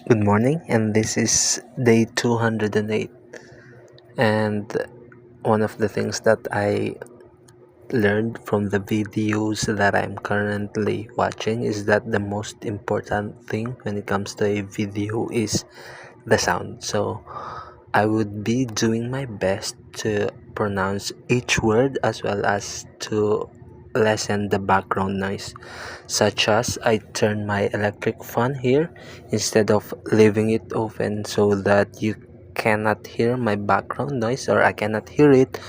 Good morning, and this is day 208. And one of the things that I learned from the videos that I'm currently watching is that the most important thing when it comes to a video is the sound. So I would be doing my best to pronounce each word as well as to lessen the background noise, such as I turn my electric fan here instead of leaving it open so that you cannot hear my background noise, or I cannot hear it.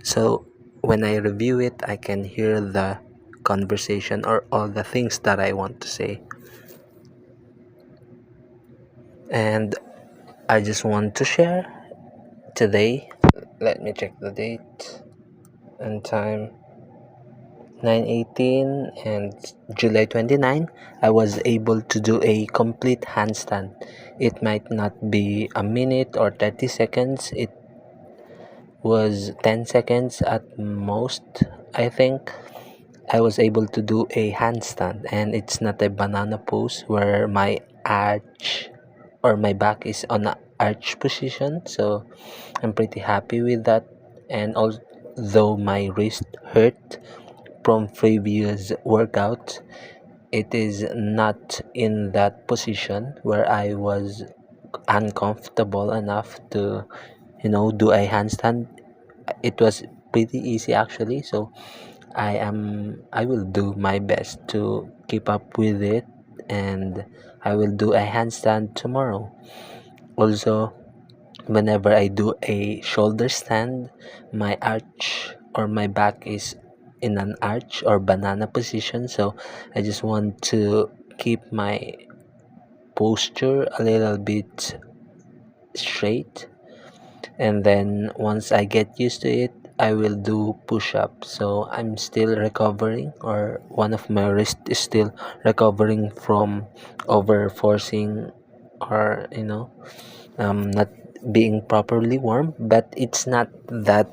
So when I review it, I can hear the conversation or all the things that I want to say. And I just want to share today. Let me check the date and time. 9:18 and July 29, I was able to do a complete handstand. It might not be a minute or 30 seconds. It was 10 seconds at most, I think. I was able to do a handstand, and it's not a banana pose where my arch or my back is on a arch position. So I'm pretty happy with that. And although my wrist hurt from previous workout, it is not in that position where I was uncomfortable enough to do a handstand. It was pretty easy actually, so I will do my best to keep up with it, and I will do a handstand tomorrow. Also, whenever I do a shoulder stand, my arch or my back is in an arch or banana position, so I just want to keep my posture a little bit straight, and then once I get used to it, I will do push-ups. So I'm still recovering, or one of my wrist is still recovering from over forcing, or not being properly warm. But it's not that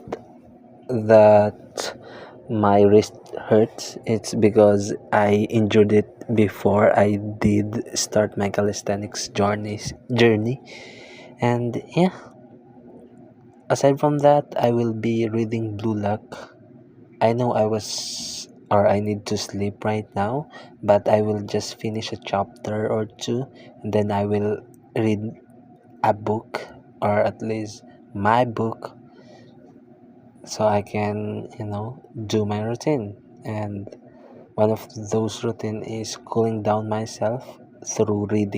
my wrist hurts. It's because I injured it before I did start my calisthenics journey. And yeah, aside from that, I will be reading Blue Lock. I know I need to sleep right now, but I will just finish a chapter or two, and then I will read a book, or at least my book, so I can, do my routine. And one of those routine is cooling down myself through reading.